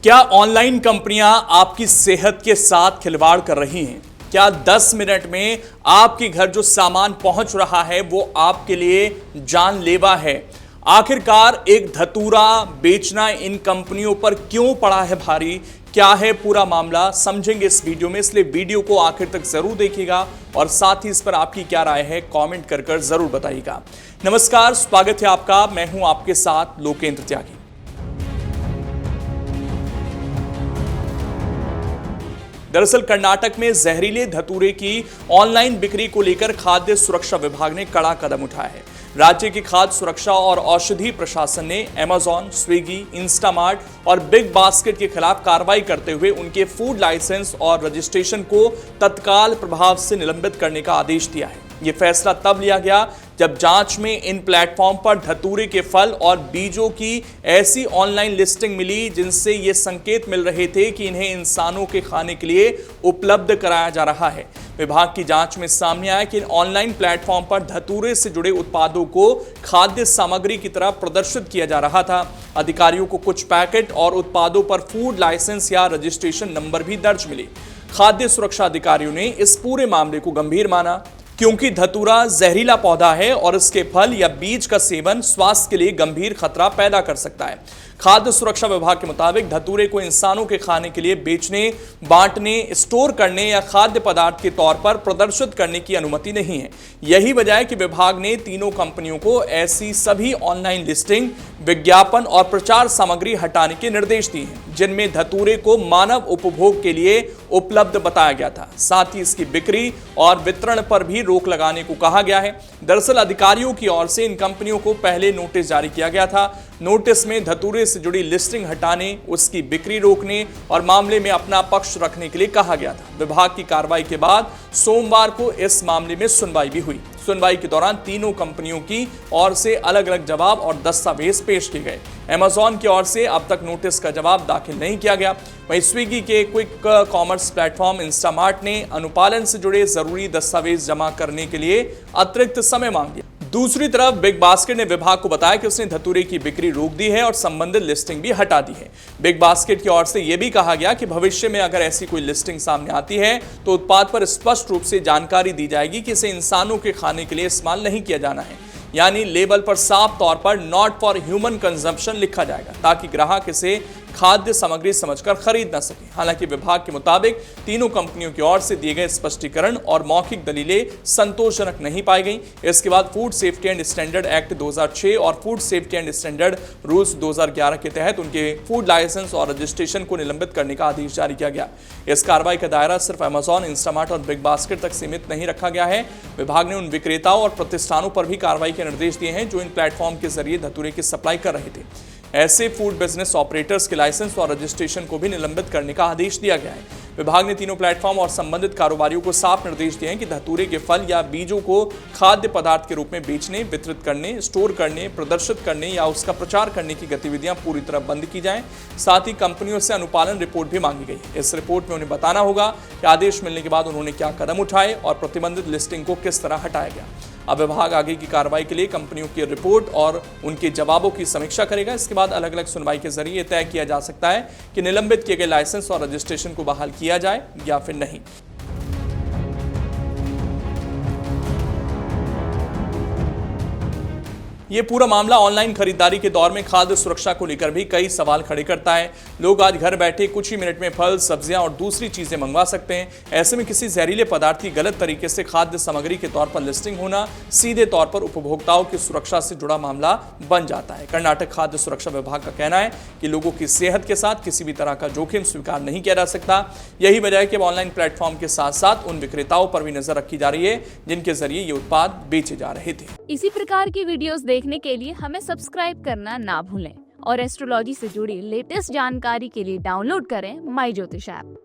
क्या ऑनलाइन कंपनियां आपकी सेहत के साथ खिलवाड़ कर रही हैं? क्या 10 मिनट में आपके घर जो सामान पहुंच रहा है वो आपके लिए जानलेवा है? आखिरकार एक धतूरा बेचना इन कंपनियों पर क्यों पड़ा है भारी? क्या है पूरा मामला, समझेंगे इस वीडियो में, इसलिए वीडियो को आखिर तक जरूर देखिएगा और साथ ही इस पर आपकी क्या राय है कमेंट कर जरूर बताइएगा। नमस्कार, स्वागत है आपका, मैं हूं आपके साथ लोकेंद्र त्यागी। दरअसल कर्नाटक में जहरीले धतूरे की ऑनलाइन बिक्री को लेकर खाद्य सुरक्षा विभाग ने कड़ा कदम उठाया है। राज्य के खाद्य सुरक्षा और औषधि प्रशासन ने अमेज़न, स्विगी, इंस्टामार्ट और बिग बास्केट के खिलाफ कार्रवाई करते हुए उनके फूड लाइसेंस और रजिस्ट्रेशन को तत्काल प्रभाव से निलंबित करने का आदेश दिया है। यह फैसला तब लिया गया जब जांच में इन प्लेटफॉर्म पर धतूरे के फल और बीजों की ऐसी ऑनलाइन लिस्टिंग मिली जिनसे ये संकेत मिल रहे थे कि इन्हें इंसानों के खाने के लिए उपलब्ध कराया जा रहा है। विभाग की जांच में सामने आया कि इन ऑनलाइन प्लेटफॉर्म पर धतूरे से जुड़े उत्पादों को खाद्य सामग्री की तरह प्रदर्शित किया जा रहा था। अधिकारियों को कुछ पैकेट और उत्पादों पर फूड लाइसेंस या रजिस्ट्रेशन नंबर भी दर्ज मिले। खाद्य सुरक्षा अधिकारियों ने इस पूरे मामले को गंभीर माना क्योंकि धतूरा जहरीला पौधा है और इसके फल या बीज का सेवन स्वास्थ्य के लिए गंभीर खतरा पैदा कर सकता है। खाद्य सुरक्षा विभाग के मुताबिक धतूरे को इंसानों के खाने के लिए बेचने, बांटने, स्टोर करने या खाद्य पदार्थ के तौर पर प्रदर्शित करने की अनुमति नहीं है। यही वजह है कि विभाग ने तीनों कंपनियों को ऐसी सभी ऑनलाइन लिस्टिंग, विज्ञापन और प्रचार सामग्री हटाने के निर्देश दिए हैं जिनमें धतूरे को मानव उपभोग के लिए उपलब्ध बताया गया था। साथ ही इसकी बिक्री और वितरण पर भी रोक लगाने को कहा गया है। दरअसल अधिकारियों की ओर से इन कंपनियों को पहले नोटिस जारी किया गया था। नोटिस में धतूरे से जुड़ी लिस्टिंग हटाने, उसकी बिक्री रोकने और मामले में अपना पक्ष रखने के लिए कहा गया था। विभाग की कार्रवाई के बाद सोमवार को इस मामले में सुनवाई भी हुई। सुनवाई के दौरान तीनों कंपनियों की ओर से अलग अलग जवाब और दस्तावेज पेश किए गए। अमेज़न की ओर से अब तक नोटिस का जवाब दाखिल नहीं किया गया। वहीं स्विगी के क्विक कॉमर्स प्लेटफॉर्म इंस्टामार्ट ने अनुपालन से जुड़े जरूरी दस्तावेज जमा करने के लिए अतिरिक्त समय मांग लिया। दूसरी तरफ बिग बास्केट ने विभाग को बताया कि उसने धतूरे की बिक्री रोक दी है और संबंधित लिस्टिंग भी हटा दी है। बिग बास्केट की ओर से यह भी कहा गया कि भविष्य में अगर ऐसी कोई लिस्टिंग सामने आती है तो उत्पाद पर स्पष्ट रूप से जानकारी दी जाएगी कि इसे इंसानों के खाने के लिए इस्तेमाल नहीं किया जाना है, यानी लेबल पर साफ तौर पर नॉट फॉर ह्यूमन कंजम्पशन लिखा जाएगा ताकि ग्राहक इसे खाद्य सामग्री समझकर खरीद न सके। हालांकि विभाग के मुताबिक तीनों कंपनियों की ओर से दिए गए स्पष्टीकरण और मौखिक दलीलें संतोषजनक नहीं पाई गई। इसके बाद food safety and standard act 2006 और food safety and standard rules 2011 के तहत उनके फूड लाइसेंस और रजिस्ट्रेशन को निलंबित करने का आदेश जारी किया गया। इस कार्रवाई का दायरा सिर्फ अमेज़न, इंस्टामार्ट और बिग बास्केट तक सीमित नहीं रखा गया है। विभाग ने उन विक्रेताओं और प्रतिष्ठानों पर भी कार्रवाई के निर्देश दिए हैं जो इन प्लेटफॉर्म के जरिए धतूरे की सप्लाई कर रहे थे। ऐसे फूड बिजनेस ऑपरेटर्स के लाइसेंस और रजिस्ट्रेशन को भी निलंबित करने का आदेश दिया गया है। विभाग ने तीनों प्लेटफॉर्म और संबंधित कारोबारियों को साफ निर्देश दिए हैं कि धतूरे के फल या बीजों को खाद्य पदार्थ के रूप में बेचने, वितरित करने, स्टोर करने, प्रदर्शित करने या उसका प्रचार करने की गतिविधियां पूरी तरह बंद की जाएं। साथ ही कंपनियों से अनुपालन रिपोर्ट भी मांगी गई है। इस रिपोर्ट में उन्हें बताना होगा कि आदेश मिलने के बाद उन्होंने क्या कदम उठाए और प्रतिबंधित लिस्टिंग को किस तरह हटाया गया। अब विभाग आगे की कार्रवाई के लिए कंपनियों की रिपोर्ट और उनके जवाबों की समीक्षा करेगा। इसके बाद अलग अलग सुनवाई के जरिए तय किया जा सकता है कि निलंबित किए गए लाइसेंस और रजिस्ट्रेशन को बहाल किया जाए या फिर नहीं। ये पूरा मामला ऑनलाइन खरीदारी के दौर में खाद्य सुरक्षा को लेकर भी कई सवाल खड़े करता है। लोग आज घर बैठे कुछ ही मिनट में फल, सब्जियां और दूसरी चीजें मंगवा सकते हैं। ऐसे में किसी जहरीले पदार्थ की गलत तरीके से खाद्य सामग्री के तौर पर लिस्टिंग होना सीधे तौर पर उपभोक्ताओं की सुरक्षा से जुड़ा मामला बन जाता है। कर्नाटक खाद्य सुरक्षा विभाग का कहना है कि लोगों की सेहत के साथ किसी भी तरह का जोखिम स्वीकार नहीं किया जा सकता। यही वजह है कि ऑनलाइन प्लेटफॉर्म के साथ साथ उन विक्रेताओं पर भी नजर रखी जा रही है जिनके जरिए ये उत्पाद बेचे जा रहे थे। इसी प्रकार की वीडियोस देखने के लिए हमें सब्सक्राइब करना ना भूलें और एस्ट्रोलॉजी से जुड़ी लेटेस्ट जानकारी के लिए डाउनलोड करें माई ज्योतिष ऐप।